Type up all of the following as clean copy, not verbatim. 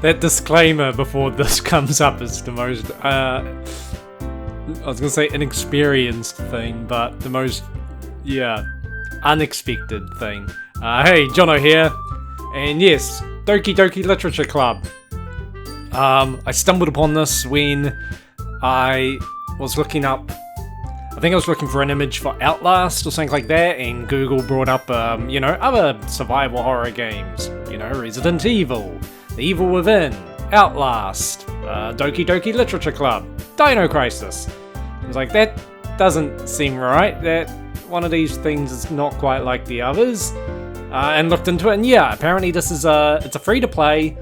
that disclaimer before this comes up is the most, I was gonna say inexperienced thing, but the most, unexpected thing. Hey, Jono here, and yes, Doki Doki Literature Club. I stumbled upon this when I was looking up, I think I was looking for an image for Outlast or something like that, and Google brought up, other survival horror games. Resident Evil, The Evil Within, Outlast, Doki Doki Literature Club, Dino Crisis. I was like, that doesn't seem right, that one of these things is not quite like the others. And looked into it, and apparently this is it's a free-to-play,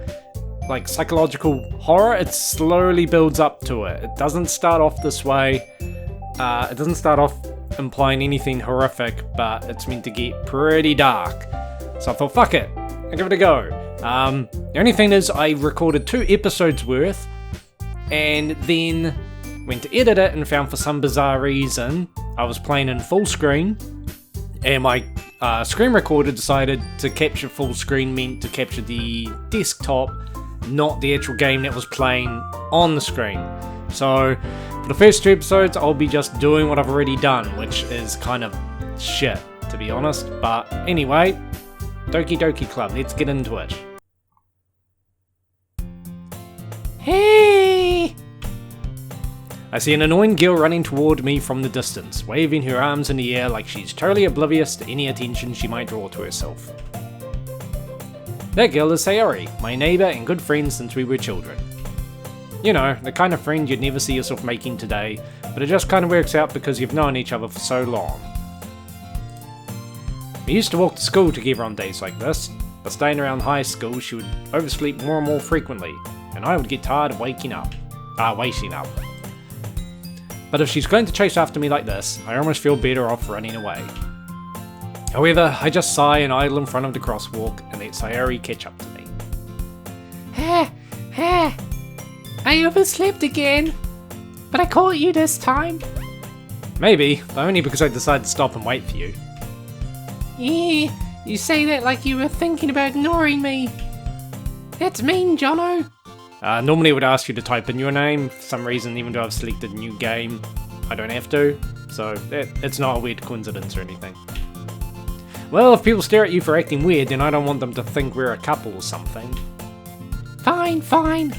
like, psychological horror. It slowly builds up to it. It doesn't start off this way. It doesn't start off implying anything horrific, but it's meant to get pretty dark. So I thought, fuck it, I'll give it a go. The only thing is, I recorded 2 episodes worth, and then went to edit it and found for some bizarre reason I was playing in full screen, and my screen recorder decided to capture full screen meant to capture the desktop, not the actual game that was playing on the screen. So for the first 2 episodes, I'll be just doing what I've already done, which is kind of shit, to be honest. But anyway, Doki Doki Club, let's get into it. Hey! I see an annoying girl running toward me from the distance, waving her arms in the air like she's totally oblivious to any attention she might draw to herself. That girl is Sayori, my neighbour and good friend since we were children. You know, the kind of friend you'd never see yourself making today, but it just kind of works out because you've known each other for so long. We used to walk to school together on days like this, but staying around high school she would oversleep more and more frequently, and I would get tired of waking up. But if she's going to chase after me like this, I almost feel better off running away. However, I just sigh and idle in front of the crosswalk and let Sayori catch up to me. I overslept again, but I caught you this time. Maybe, but only because I decided to stop and wait for you. You say that like you were thinking about ignoring me. That's mean, Jono. Normally I would ask you to type in your name. For some reason, even though I've selected a new game, I don't have to. So it's not a weird coincidence or anything. Well, if people stare at you for acting weird, then I don't want them to think we're a couple or something. Fine.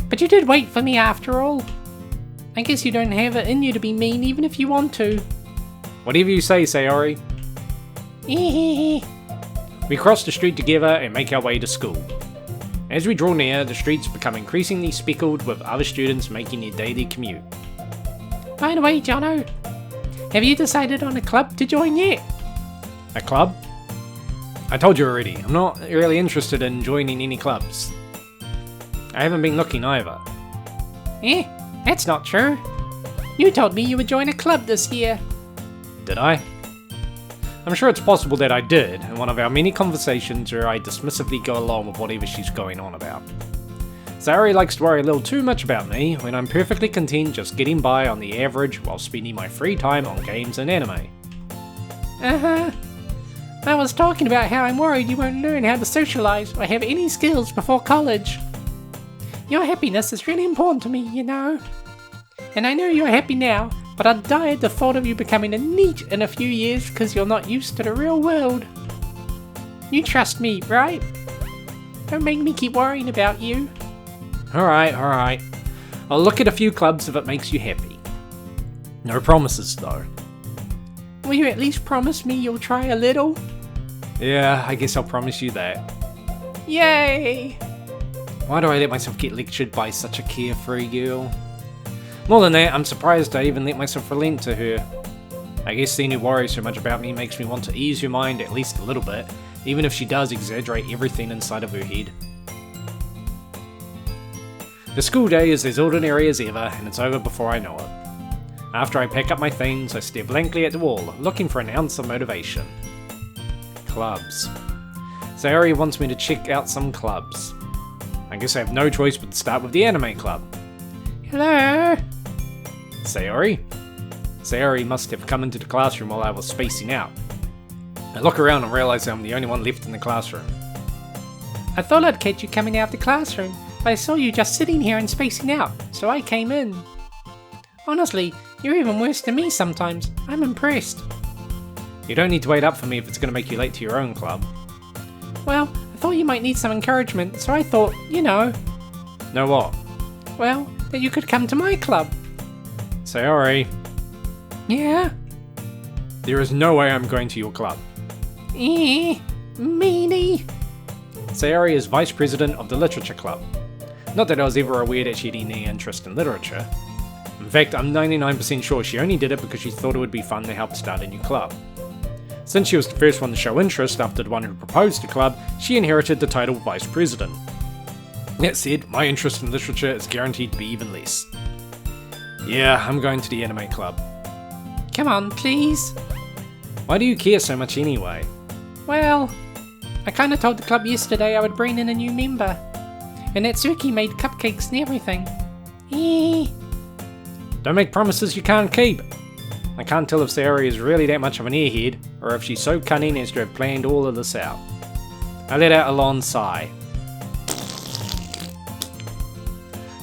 But you did wait for me after all. I guess you don't have it in you to be mean even if you want to. Whatever you say, Sayori. We cross the street together and make our way to school. As we draw near, the streets become increasingly speckled with other students making their daily commute. By the way, Jono, have you decided on a club to join yet? A club? I told you already, I'm not really interested in joining any clubs. I haven't been looking either. That's not true. You told me you would join a club this year. Did I? I'm sure it's possible that I did, in one of our many conversations where I dismissively go along with whatever she's going on about. Sayori likes to worry a little too much about me, when I'm perfectly content just getting by on the average while spending my free time on games and anime. I was talking about how I'm worried you won't learn how to socialize or have any skills before college. Your happiness is really important to me, you know. And I know you're happy now, but I'd die at the thought of you becoming a NEET in a few years because you're not used to the real world. You trust me, right? Don't make me keep worrying about you. Alright. I'll look at a few clubs if it makes you happy. No promises, though. Will you at least promise me you'll try a little? Yeah, I guess I'll promise you that. Yay! Why do I let myself get lectured by such a carefree girl? More than that, I'm surprised I even let myself relent to her. I guess seeing her worry so much about me makes me want to ease her mind at least a little bit, even if she does exaggerate everything inside of her head. The school day is as ordinary as ever, and it's over before I know it. After I pack up my things, I stare blankly at the wall, looking for an ounce of motivation. Clubs. Sayori wants me to check out some clubs. I guess I have no choice but to start with the anime club. Hello? Sayori? Sayori must have come into the classroom while I was spacing out. I look around and realise I'm the only one left in the classroom. I thought I'd catch you coming out of the classroom, but I saw you just sitting here and spacing out, so I came in. Honestly, you're even worse than me sometimes. I'm impressed. You don't need to wait up for me if it's going to make you late to your own club. Well, I thought you might need some encouragement, so I thought, you know. Know what? Well, that you could come to my club. Sayori. Yeah? There is no way I'm going to your club. Meanie. Sayori is vice president of the literature club. Not that I was ever aware that she had any interest in literature. In fact, I'm 99% sure she only did it because she thought it would be fun to help start a new club. Since she was the first one to show interest after the one who proposed the club, she inherited the title vice president. That said, my interest in literature is guaranteed to be even less. Yeah, I'm going to the anime club. Come on, please. Why do you care so much anyway? Well, I kinda told the club yesterday I would bring in a new member. And Natsuki made cupcakes and everything. Don't make promises you can't keep. I can't tell if Sayori is really that much of an airhead, or if she's so cunning as to have planned all of this out. I let out a long sigh.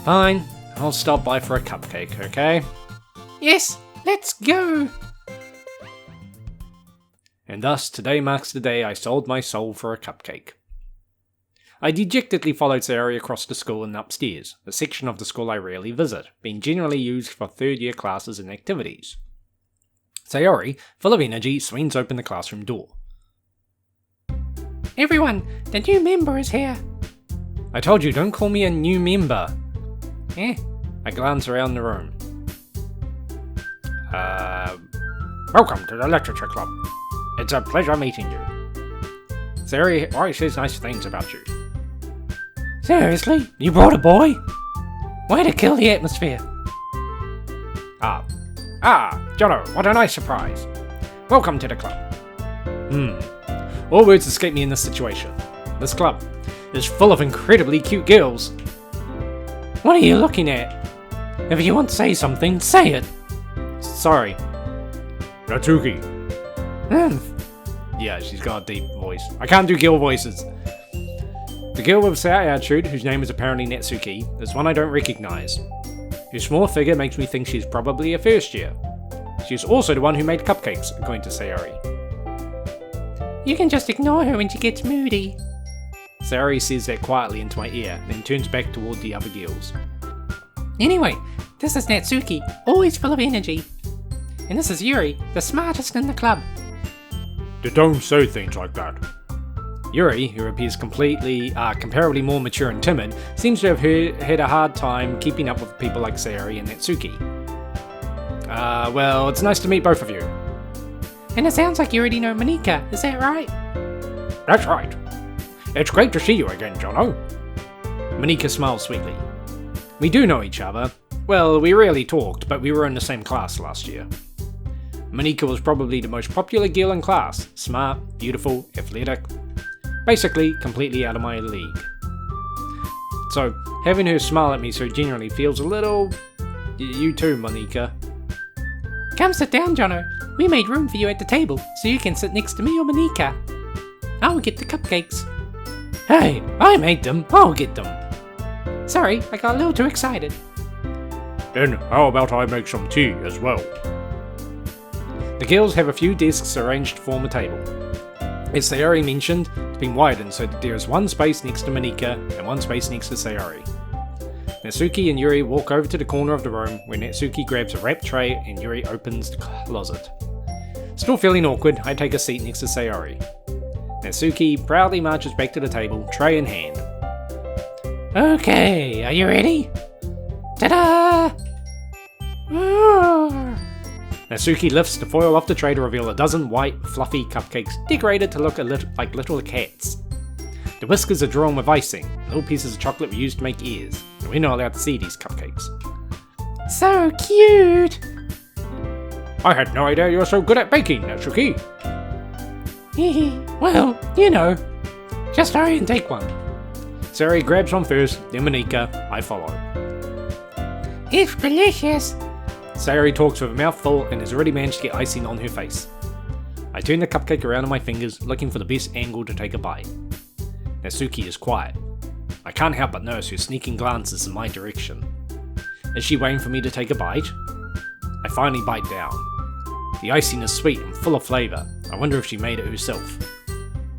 Fine, I'll stop by for a cupcake, okay? Yes, let's go! And thus, today marks the day I sold my soul for a cupcake. I dejectedly followed Sayori across the school and upstairs, a section of the school I rarely visit, being generally used for third-year classes and activities. Sayori, full of energy, swings open the classroom door. Everyone, the new member is here! I told you, don't call me a new member! I glance around the room. Welcome to the literature club. It's a pleasure meeting you. Sayori always says nice things about you. Seriously? You brought a boy? Way to kill the atmosphere. Jono, what a nice surprise. Welcome to the club. All words escape me in this situation. This club is full of incredibly cute girls. What are you looking at? If you want to say something, say it. Sorry. Natsuki. Yeah, she's got a deep voice. I can't do girl voices. The girl with the attitude, whose name is apparently Natsuki, is one I don't recognise. Her small figure makes me think she's probably a first year. She's also the one who made cupcakes, according to Sayori. You can just ignore her when she gets moody. Sayori says that quietly into my ear, then turns back toward the other girls. Anyway, this is Natsuki, always full of energy. And this is Yuri, the smartest in the club. Don't say things like that. Yuri, who appears comparably more mature and timid, seems to have had a hard time keeping up with people like Sayori and Natsuki. Well, it's nice to meet both of you. And it sounds like you already know Monika, is that right? That's right. It's great to see you again, Jono. Monika smiles sweetly. We do know each other. Well, we rarely talked, but we were in the same class last year. Monika was probably the most popular girl in class. Smart, beautiful, athletic. Basically, completely out of my league. So, having her smile at me so genuinely feels a little... You too, Monika. Come sit down, Jono. We made room for you at the table, so you can sit next to me or Monika. I'll get the cupcakes. Hey, I made them. I'll get them. Sorry, I got a little too excited. Then how about I make some tea as well? The girls have a few desks arranged to form a table. As Sayori mentioned, it's been widened so that there is one space next to Monika and one space next to Sayori. Natsuki and Yuri walk over to the corner of the room where Natsuki grabs a wrap tray and Yuri opens the closet. Still feeling awkward, I take a seat next to Sayori. Natsuki proudly marches back to the table, tray in hand. Okay, are you ready? Ta-da! Natsuki lifts the foil off the tray to reveal a dozen white, fluffy cupcakes decorated to look like little cats. The whiskers are drawn with icing. Little pieces of chocolate were used to make ears, and we're not allowed to see these cupcakes. So cute! I had no idea you were so good at baking, Natsuki. Well, you know. Just hurry and take one. Sayori grabs one first, then Monika. I follow. It's delicious. Sayori talks with a mouth full and has already managed to get icing on her face. I turn the cupcake around on my fingers, looking for the best angle to take a bite. Natsuki is quiet. I can't help but notice her sneaking glances in my direction. Is she waiting for me to take a bite? I finally bite down. The icing is sweet and full of flavour. I wonder if she made it herself.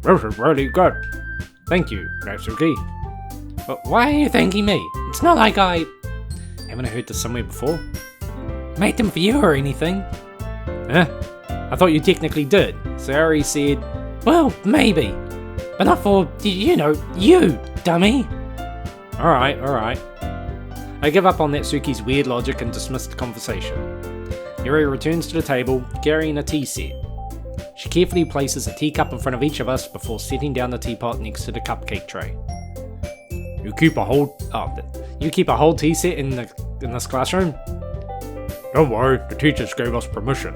This is really good. Thank you, Natsuki. But why are you thanking me? It's not like I Haven't I heard this somewhere before? made them for you or anything. Huh? I thought you technically did. Sayori said, Well, maybe. But not for, you, dummy. Alright. I give up on Natsuki's weird logic and dismiss the conversation. Yuri returns to the table, carrying a tea set. She carefully places a teacup in front of each of us before setting down the teapot next to the cupcake tray. You keep a whole tea set in this classroom? Don't worry, the teachers gave us permission.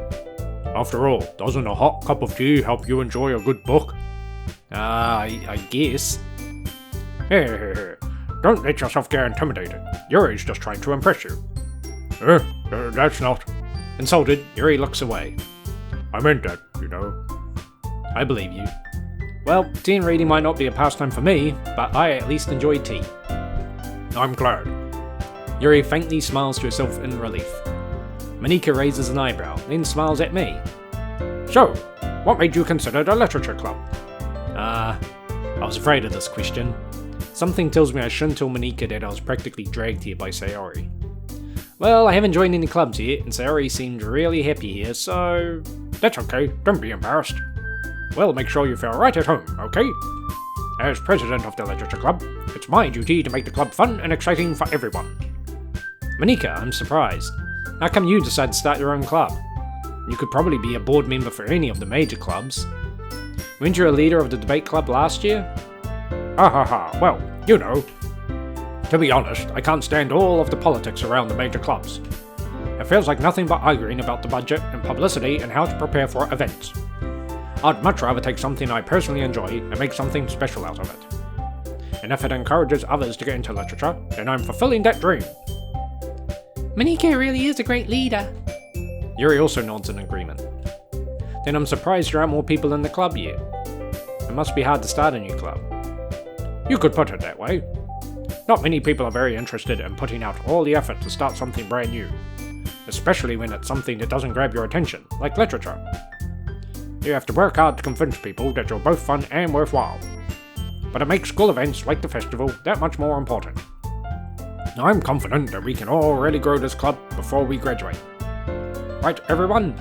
After all, doesn't a hot cup of tea help you enjoy a good book? I guess. Here. Don't let yourself get intimidated. Yuri's just trying to impress you. That's not. Insulted, Yuri looks away. I meant that, I believe you. Well, tea and reading might not be a pastime for me, but I at least enjoy tea. I'm glad. Yuri faintly smiles to herself in relief. Monika raises an eyebrow, then smiles at me. So, what made you consider the literature club? I was afraid of this question. Something tells me I shouldn't tell Monika that I was practically dragged here by Sayori. Well, I haven't joined any clubs yet, and Sayori seemed really happy here, so... That's okay, don't be embarrassed. Well, make sure you feel right at home, okay? As president of the literature club, it's my duty to make the club fun and exciting for everyone. Monika, I'm surprised. How come you decided to start your own club? You could probably be a board member for any of the major clubs. Weren't you a leader of the debate club last year? Well, To be honest, I can't stand all of the politics around the major clubs. It feels like nothing but arguing about the budget and publicity and how to prepare for events. I'd much rather take something I personally enjoy and make something special out of it. And if it encourages others to get into literature, then I'm fulfilling that dream. Monika really is a great leader. Yuri also nods in agreement. Then I'm surprised there aren't more people in the club yet. It must be hard to start a new club. You could put it that way. Not many people are very interested in putting out all the effort to start something brand new, especially when it's something that doesn't grab your attention, like literature. You have to work hard to convince people that you're both fun and worthwhile. But it makes school events like the festival that much more important. I'm confident that we can all really grow this club before we graduate. Right, everyone?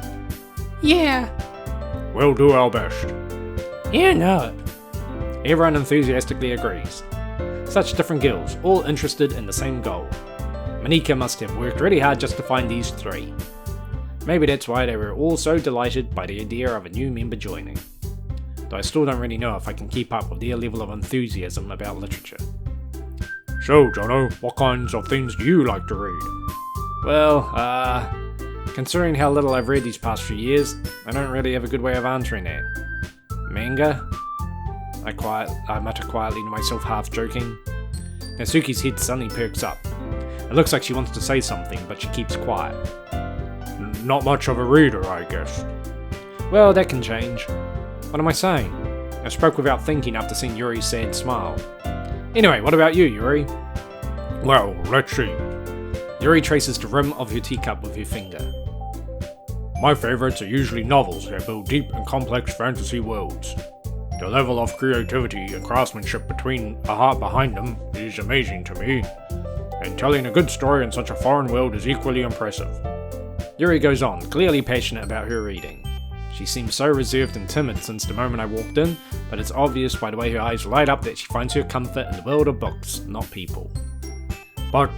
Yeah. We'll do our best. You know it. Everyone enthusiastically agrees. Such different girls, all interested in the same goal. Monika must have worked really hard just to find these three. Maybe that's why they were all so delighted by the idea of a new member joining. Though I still don't really know if I can keep up with their level of enthusiasm about literature. So, Jono, what kinds of things do you like to read? Well, considering how little I've read these past few years, I don't really have a good way of answering that. Manga? I mutter quietly to myself, half joking. Natsuki's head suddenly perks up. It looks like she wants to say something, but she keeps quiet. Not much of a reader, I guess. Well, that can change. What am I saying? I spoke without thinking after seeing Yuri's sad smile. Anyway, what about you, Yuri? Well, let's see. Yuri traces the rim of her teacup with her finger. My favourites are usually novels that build deep and complex fantasy worlds. The level of creativity and craftsmanship between a heart behind them is amazing to me, and telling a good story in such a foreign world is equally impressive. Yuri goes on, clearly passionate about her reading. She seems so reserved and timid since the moment I walked in, but it's obvious by the way her eyes light up that she finds her comfort in the world of books, not people. But,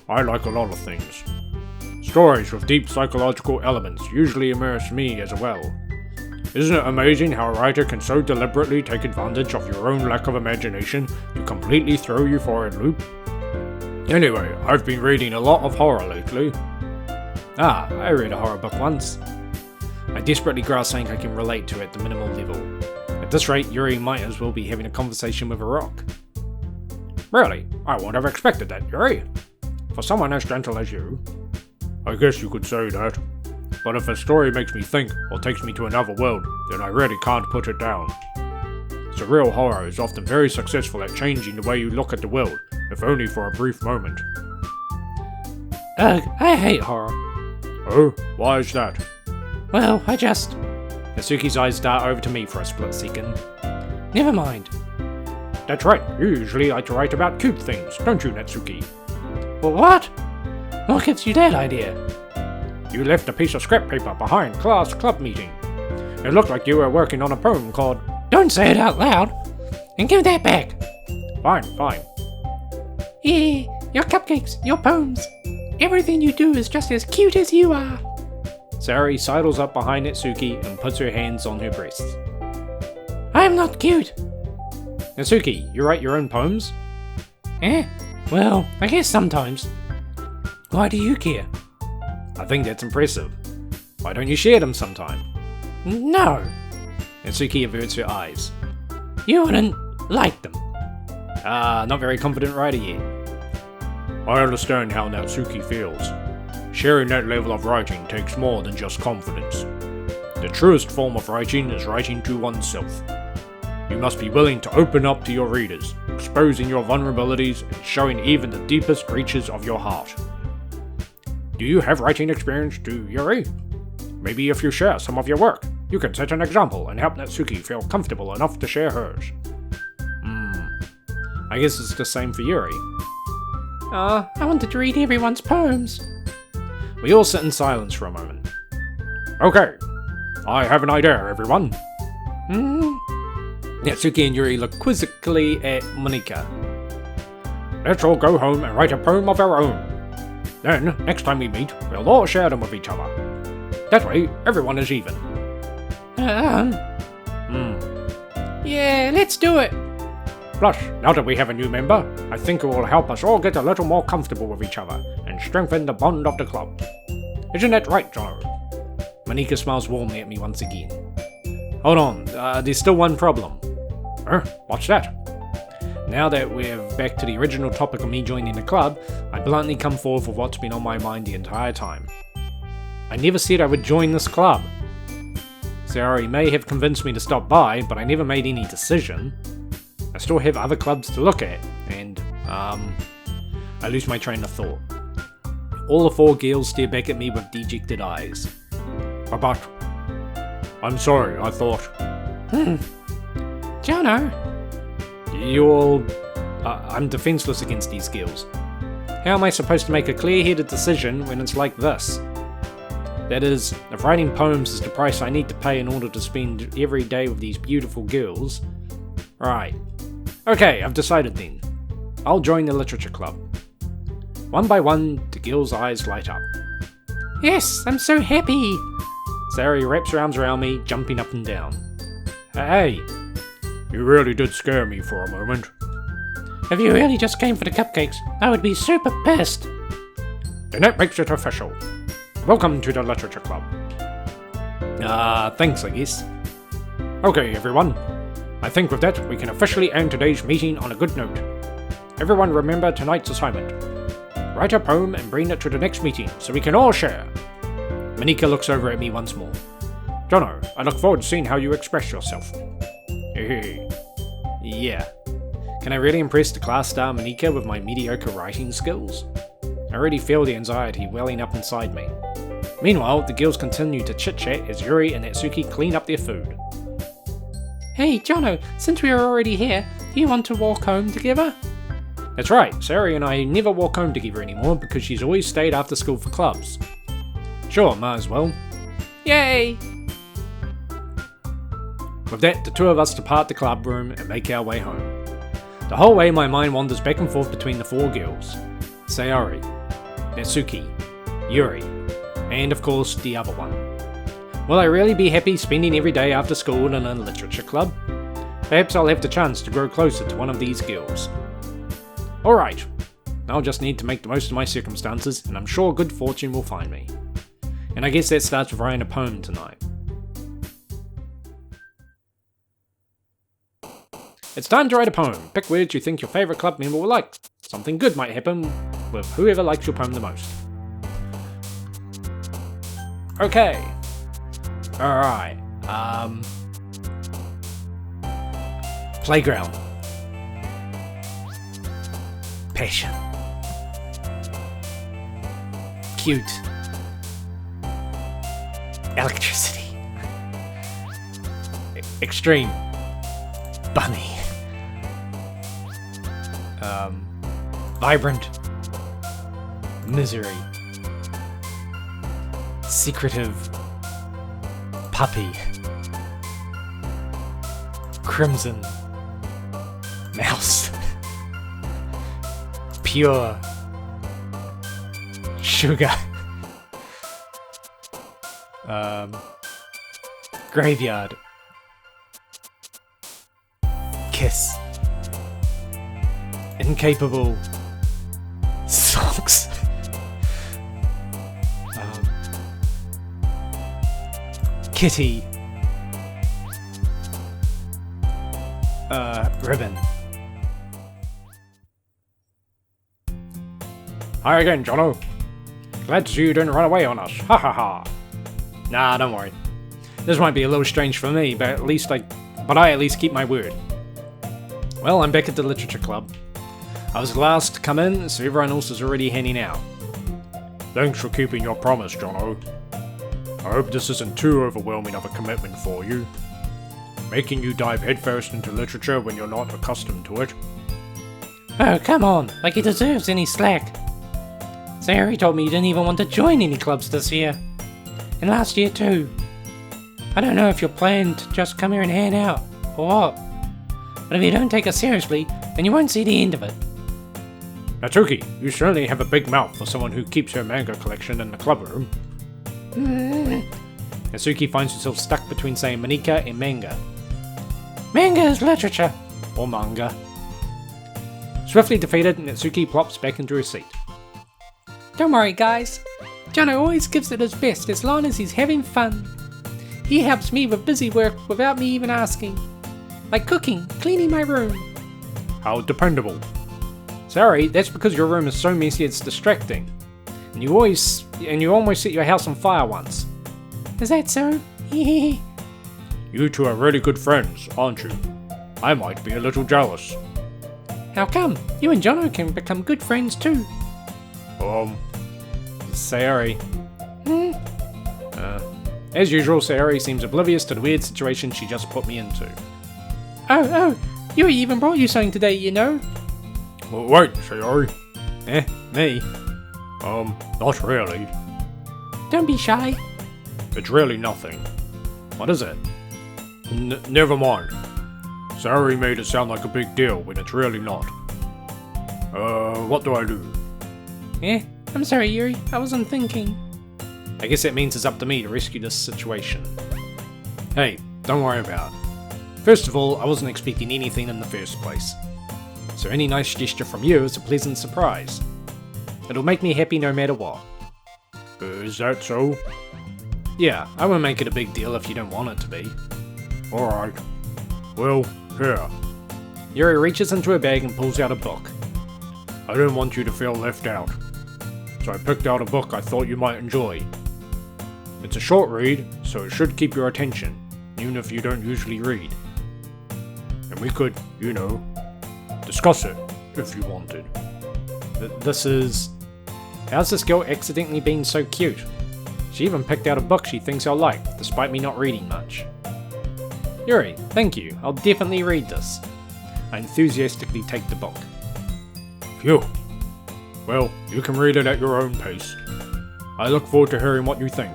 I like a lot of things. Stories with deep psychological elements usually immerse me as well. Isn't it amazing how a writer can so deliberately take advantage of your own lack of imagination to completely throw you for a loop? Anyway, I've been reading a lot of horror lately. I read a horror book once. I desperately grasp something I can relate to at the minimal level. At this rate, Yuri might as well be having a conversation with a rock. Really? I wouldn't have expected that, Yuri. For someone as gentle as you. I guess you could say that. But if a story makes me think or takes me to another world, then I really can't put it down. The real horror is often very successful at changing the way you look at the world, if only for a brief moment. Ugh, I hate horror. Oh, why is that? Well, I just... Natsuki's eyes dart over to me for a split second. Never mind. That's right, you usually like to write about cute things, don't you, Natsuki? Well, what? What gives you that idea? You left a piece of scrap paper behind class club meeting. It looked like you were working on a poem called... Don't say it out loud! And give that back! Fine, fine. Yeah, your cupcakes, your poems. Everything you do is just as cute as you are. Sayori sidles up behind Natsuki and puts her hands on her breasts. I'm not cute. Natsuki, you write your own poems? Eh? Well, I guess sometimes. Why do you care? I think that's impressive. Why don't you share them sometime? No. Natsuki averts her eyes. You wouldn't like them. Not very confident writer yet. I understand how Natsuki feels. Sharing that level of writing takes more than just confidence. The truest form of writing is writing to oneself. You must be willing to open up to your readers, exposing your vulnerabilities and showing even the deepest reaches of your heart. Do you have writing experience too, Yuri? Maybe if you share some of your work, you can set an example and help Natsuki feel comfortable enough to share hers. I guess it's the same for Yuri. I wanted to read everyone's poems. We all sit in silence for a moment. Okay, I have an idea, everyone. Natsuki and Yuri look quizzically at Monika. Let's all go home and write a poem of our own. Then, next time we meet, we'll all share them with each other. That way, everyone is even. Yeah, let's do it. Plus, now that we have a new member, I think it will help us all get a little more comfortable with each other and strengthen the bond of the club. Isn't that right, Jono? Monika smiles warmly at me once again. Hold on, there's still one problem. What's that? Now that we're back to the original topic of me joining the club, I bluntly come forward with what's been on my mind the entire time. I never said I would join this club. Sayori may have convinced me to stop by, but I never made any decision. I still have other clubs to look at, and, I lose my train of thought. All the four girls stare back at me with dejected eyes. But, I'm sorry, I thought... Jono? I'm defenseless against these girls. How am I supposed to make a clear-headed decision when it's like this? That is, if writing poems is the price I need to pay in order to spend every day with these beautiful girls... Right. Okay, I've decided then. I'll join the literature club. One by one, the girls' eyes light up. Yes, I'm so happy. Sayori wraps her arms around me, jumping up and down. Hey, you really did scare me for a moment. If you really just came for the cupcakes, I would be super pissed. Then that makes it official. Welcome to the literature club. Thanks, I guess. Okay, everyone. I think with that, we can officially end today's meeting on a good note. Everyone remember tonight's assignment. Write a poem and bring it to the next meeting so we can all share. Monika looks over at me once more. Jono, I look forward to seeing how you express yourself. Yeah. Can I really impress the class star Monika with my mediocre writing skills? I already feel the anxiety welling up inside me. Meanwhile, the girls continue to chit-chat as Yuri and Natsuki clean up their food. Hey, Jono, since we are already here, do you want to walk home together? That's right, Sayori and I never walk home together anymore because she's always stayed after school for clubs. Sure, might as well. Yay! With that, the two of us depart the club room and make our way home. The whole way my mind wanders back and forth between the four girls. Sayori, Natsuki, Yuri, and of course the other one. Will I really be happy spending every day after school in a literature club? Perhaps I'll have the chance to grow closer to one of these girls. Alright, I'll just need to make the most of my circumstances, and I'm sure good fortune will find me. And I guess that starts with writing a poem tonight. It's time to write a poem. Pick words you think your favourite club member will like. Something good might happen with whoever likes your poem the most. Okay. Alright. Playground. Passion. Cute. Electricity. Extreme. Bunny. Vibrant. Misery. Secretive. Puppy. Crimson. Mouse. Pure. Sugar. Graveyard. Kiss. Incapable. Socks. Kitty. Ribbon. Hi again, Jono. Glad to see you didn't run away on us. Ha ha ha. Nah, don't worry. This might be a little strange for me, but I at least keep my word. Well, I'm back at the literature club. I was the last to come in, so everyone else is already heading out. Thanks for keeping your promise, Jono. I hope this isn't too overwhelming of a commitment for you. Making you dive headfirst into literature when you're not accustomed to it. Oh, come on, like he deserves any slack. Sayori told me you didn't even want to join any clubs this year. And last year too. I don't know if you're planning to just come here and hang out, or what. But if you don't take us seriously, then you won't see the end of it. Natsuki, you certainly have a big mouth for someone who keeps her manga collection in the club room. Natsuki finds herself stuck between saying manika and manga. Manga is literature. Or manga. Swiftly defeated, Natsuki plops back into her seat. Don't worry, guys. Jono always gives it his best as long as he's having fun. He helps me with busy work without me even asking. Like cooking, cleaning my room. How dependable. Sorry, that's because your room is so messy it's distracting. And you almost set your house on fire once. Is that so? You two are really good friends, aren't you? I might be a little jealous. How come? You and Jono can become good friends too. Sayori. As usual, Sayori seems oblivious to the weird situation she just put me into. Oh, Yuri even brought you something today, you know? Well, wait, Sayori. Me? Not really. Don't be shy. It's really nothing. What is it? Never mind. Sayori made it sound like a big deal when it's really not. What do I do? I'm sorry, Yuri. I wasn't thinking. I guess that means it's up to me to rescue this situation. Hey, don't worry about it. First of all, I wasn't expecting anything in the first place. So any nice gesture from you is a pleasant surprise. It'll make me happy no matter what. Is that so? Yeah, I won't make it a big deal if you don't want it to be. Alright. Well, here. Yuri reaches into her bag and pulls out a book. I didn't want you to feel left out. So I picked out a book I thought you might enjoy. It's a short read, so it should keep your attention, even if you don't usually read. And we could, discuss it, if you wanted. This is... How's this girl accidentally being so cute? She even picked out a book she thinks I'll like, despite me not reading much. Yuri, thank you, I'll definitely read this. I enthusiastically take the book. Phew. Well, you can read it at your own pace. I look forward to hearing what you think.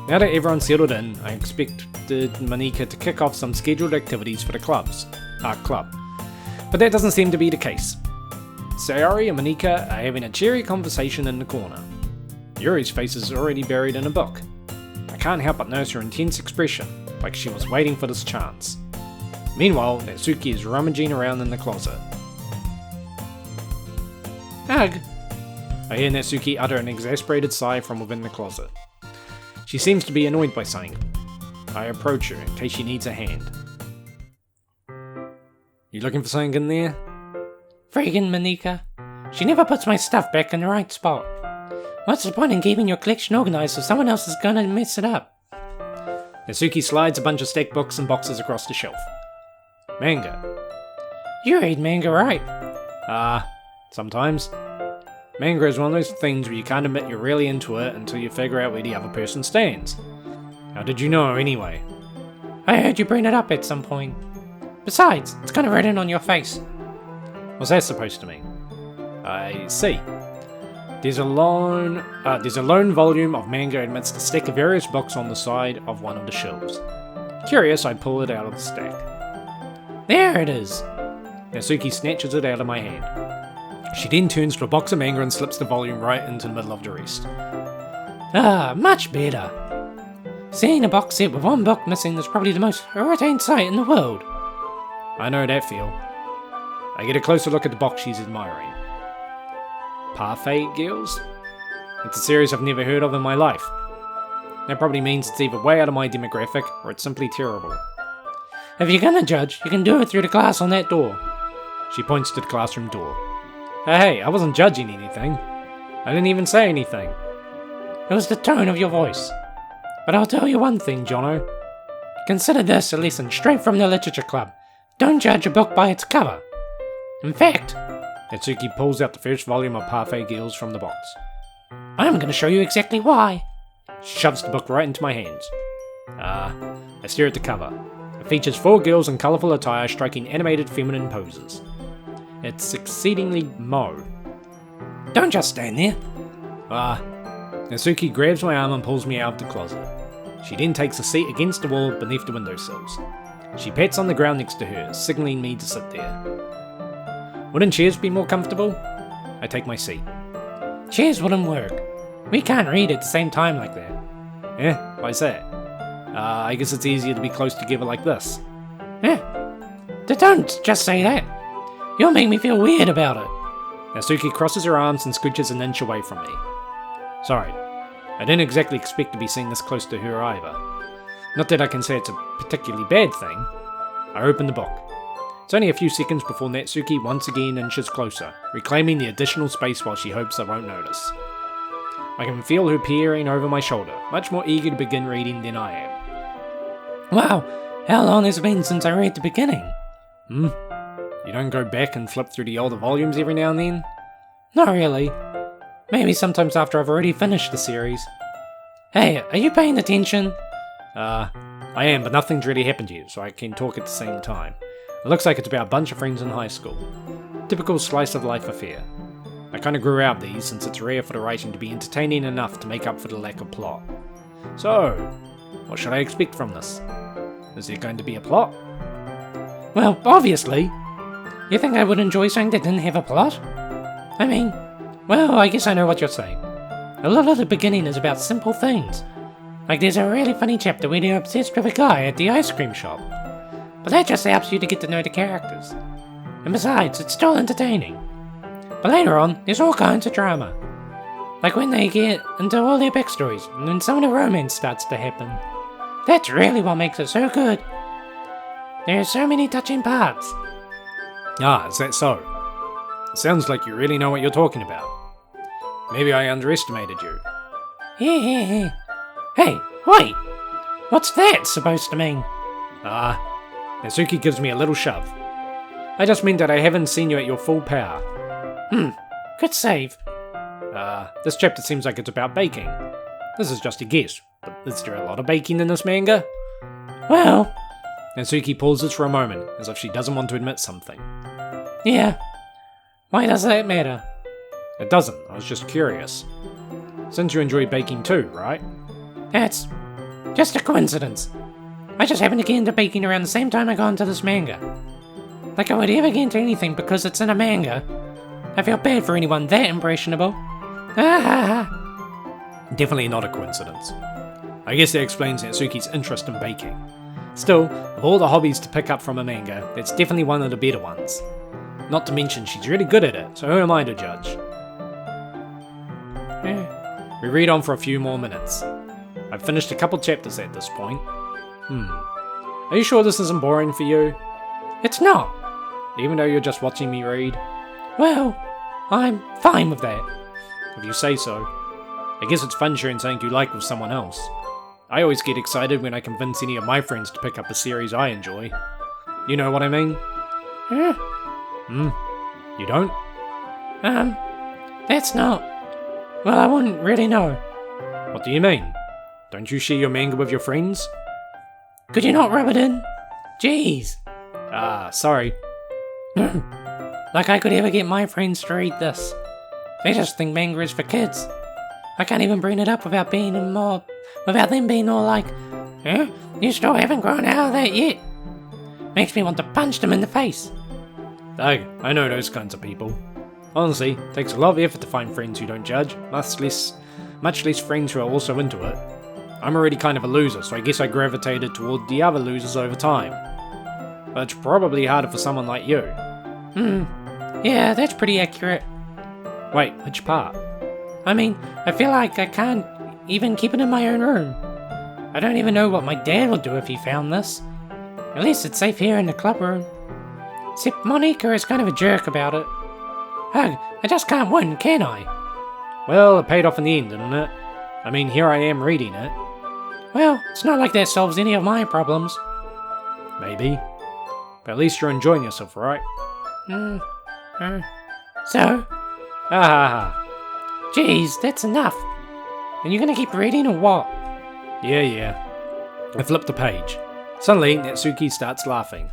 Now that everyone's settled in, I expect Manika to kick off some scheduled activities for the club. But that doesn't seem to be the case. Sayori and Manika are having a cheery conversation in the corner. Yuri's face is already buried in a book. I can't help but notice her intense expression, like she was waiting for this chance. Meanwhile, Natsuki is rummaging around in the closet. Ugh! I hear Natsuki utter an exasperated sigh from within the closet. She seems to be annoyed by something. I approach her in case she needs a hand. You looking for something in there? Friggin' Manika. She never puts my stuff back in the right spot. What's the point in keeping your collection organized if someone else is gonna mess it up? Natsuki slides a bunch of stacked books and boxes across the shelf. Manga. You read manga, right? Sometimes. Manga is one of those things where you can't admit you're really into it until you figure out where the other person stands. How did you know, anyway? I heard you bring it up at some point. Besides, it's kind of written on your face. What's that supposed to mean? I see. There's a lone volume of manga amidst a stack of various books on the side of one of the shelves. Curious, I pull it out of the stack. There it is. Natsuki snatches it out of my hand. She then turns to a box of manga and slips the volume right into the middle of the rest. Much better. Seeing a box set with one book missing is probably the most irritating sight in the world. I know that feel. I get a closer look at the box she's admiring. Parfait Girls? It's a series I've never heard of in my life. That probably means it's either way out of my demographic, or it's simply terrible. If you're gonna judge, you can do it through the glass on that door. She points to the classroom door. Hey, I wasn't judging anything. I didn't even say anything. It was the tone of your voice. But I'll tell you one thing, Jono. Consider this a lesson straight from the literature club. Don't judge a book by its cover. In fact, Natsuki pulls out the first volume of Parfait Girls from the box. I'm going to show you exactly why. She shoves the book right into my hands. I stare at the cover. It features 4 girls in colourful attire striking animated feminine poses. It's exceedingly mo. Don't just stand there. Natsuki grabs my arm and pulls me out of the closet. She then takes a seat against the wall beneath the windowsills. She pats on the ground next to her, signaling me to sit there. Wouldn't chairs be more comfortable? I take my seat. Chairs wouldn't work. We can't read at the same time like that. Yeah, why's that? I guess it's easier to be close together like this. Yeah. Don't just say that. You'll make me feel weird about it. Natsuki crosses her arms and scooches an inch away from me. Sorry, I didn't exactly expect to be seen this close to her either. Not that I can say it's a particularly bad thing. I open the book. It's only a few seconds before Natsuki once again inches closer, reclaiming the additional space while she hopes I won't notice. I can feel her peering over my shoulder, much more eager to begin reading than I am. Wow, how long has it been since I read the beginning? You don't go back and flip through the older volumes every now and then? Not really. Maybe sometimes after I've already finished the series. Hey, are you paying attention? I am, but nothing's really happened yet, so I can talk at the same time. It looks like it's about a bunch of friends in high school. Typical slice of life affair. I kinda grew out these since it's rare for the writing to be entertaining enough to make up for the lack of plot. So, what should I expect from this? Is there going to be a plot? Well, obviously. You think I would enjoy something that didn't have a plot? I mean, well, I guess I know what you're saying. A lot of the beginning is about simple things. Like there's a really funny chapter where they're obsessed with a guy at the ice cream shop. But that just helps you to get to know the characters. And besides, it's still entertaining. But later on, there's all kinds of drama. Like when they get into all their backstories, and when some of the romance starts to happen. That's really what makes it so good. There are so many touching parts. Is that so? It sounds like you really know what you're talking about. Maybe I underestimated you. Hey, wait! What's that supposed to mean? Natsuki gives me a little shove. I just mean that I haven't seen you at your full power. Good save. This chapter seems like it's about baking. This is just a guess, but is there a lot of baking in this manga? Well... Natsuki pauses for a moment, as if she doesn't want to admit something. Yeah. Why does that matter? It doesn't, I was just curious. Since you enjoy baking too, right? That's just a coincidence. I just happened to get into baking around the same time I got into this manga. Like I would ever get into anything because it's in a manga. I feel bad for anyone that impressionable. Definitely not a coincidence. I guess that explains Natsuki's interest in baking. Still, of all the hobbies to pick up from a manga, it's definitely one of the better ones. Not to mention she's really good at it, so who am I to judge? We read on for a few more minutes. I've finished a couple chapters at this point. Are you sure this isn't boring for you? It's not. Even though you're just watching me read? Well, I'm fine with that. If you say so. I guess it's fun sharing something you like with someone else. I always get excited when I convince any of my friends to pick up a series I enjoy. You know what I mean? Huh? You don't? That's not... Well, I wouldn't really know. What do you mean? Don't you share your manga with your friends? Could you not rub it in? Jeez. Ah, sorry. Like I could ever get my friends to read this. They just think manga is for kids. I can't even bring it up without them being all like, huh? You still haven't grown out of that yet? Makes me want to punch them in the face. Hey, I know those kinds of people. Honestly, it takes a lot of effort to find friends who don't judge, much less friends who are also into it. I'm already kind of a loser, so I guess I gravitated toward the other losers over time. But it's probably harder for someone like you. Yeah, that's pretty accurate. Wait, which part? I mean, I feel like I can't even keep it in my own room. I don't even know what my dad would do if he found this. At least it's safe here in the club room. Except Monica is kind of a jerk about it. Ugh, I just can't win, can I? Well, it paid off in the end, didn't it? I mean, here I am reading it. Well, it's not like that solves any of my problems. Maybe. But at least you're enjoying yourself, right? So? Ah. Jeez, that's enough. And you're gonna keep reading or what? Yeah. I flipped the page. Suddenly, Natsuki starts laughing.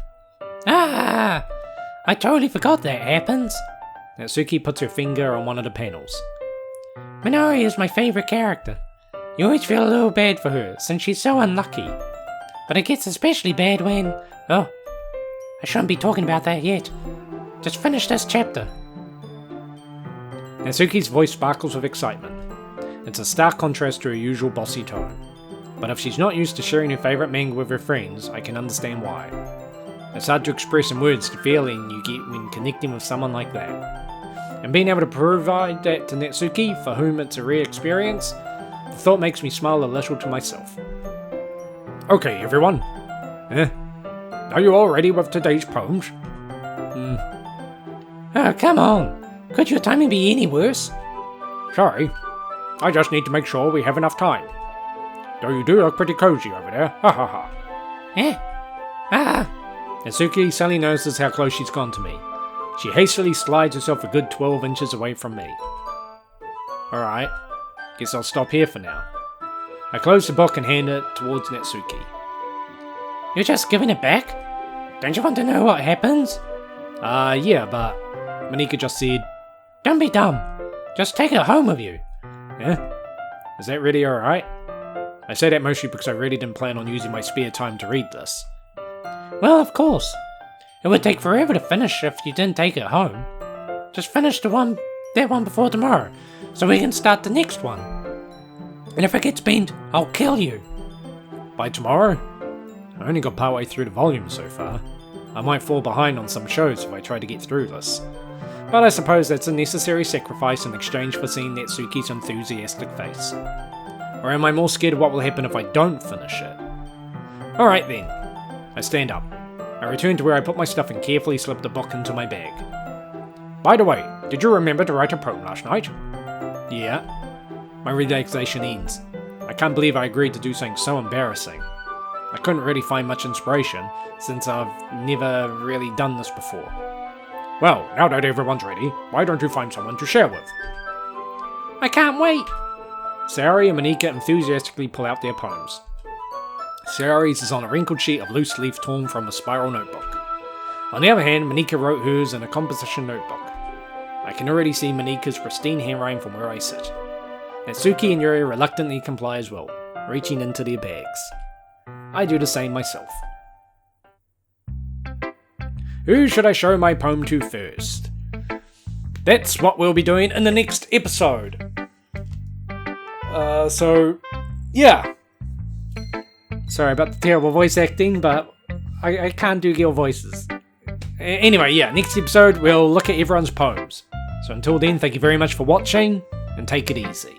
Ah! I totally forgot that happens. Natsuki puts her finger on one of the panels. Minori is my favorite character. You always feel a little bad for her, since she's so unlucky. But it gets especially bad when... Oh, I shouldn't be talking about that yet. Just finish this chapter. Natsuki's voice sparkles with excitement. It's a stark contrast to her usual bossy tone. But if she's not used to sharing her favourite manga with her friends, I can understand why. It's hard to express in words the feeling you get when connecting with someone like that. And being able to provide that to Natsuki, for whom it's a rare experience, the thought makes me smile a little to myself. Okay, everyone. Are you all ready with today's poems? Oh, come on. Could your timing be any worse? Sorry. I just need to make sure we have enough time. Though you do look pretty cozy over there. Ha ha ha. Natsuki suddenly notices how close she's gone to me. She hastily slides herself a good 12 inches away from me. Alright, guess I'll stop here for now. I close the book and hand it towards Natsuki. You're just giving it back? Don't you want to know what happens? Yeah, but Monika just said... Don't be dumb. Just take it home with you. Is that really alright? I say that mostly because I really didn't plan on using my spare time to read this. Well, of course. It would take forever to finish if you didn't take it home. Just finish that one before tomorrow, so we can start the next one. And if it gets bent, I'll kill you. By tomorrow? I only got partway through the volume so far. I might fall behind on some shows if I try to get through this. But I suppose that's a necessary sacrifice in exchange for seeing Natsuki's enthusiastic face. Or am I more scared of what will happen if I don't finish it? Alright then. I stand up. I return to where I put my stuff and carefully slip the book into my bag. By the way, did you remember to write a poem last night? Yeah. My relaxation ends. I can't believe I agreed to do something so embarrassing. I couldn't really find much inspiration, since I've never really done this before. Well, now that everyone's ready, why don't you find someone to share with? I can't wait! Sayori and Monika enthusiastically pull out their poems. Sayori's is on a wrinkled sheet of loose leaf torn from a spiral notebook. On the other hand, Monika wrote hers in a composition notebook. I can already see Monika's pristine handwriting from where I sit. Natsuki and Yuri reluctantly comply as well, reaching into their bags. I do the same myself. Who should I show my poem to first? That's what we'll be doing in the next episode. Yeah. Sorry about the terrible voice acting, but I can't do girl voices. Anyway, yeah, next episode we'll look at everyone's poems. So until then, thank you very much for watching, and take it easy.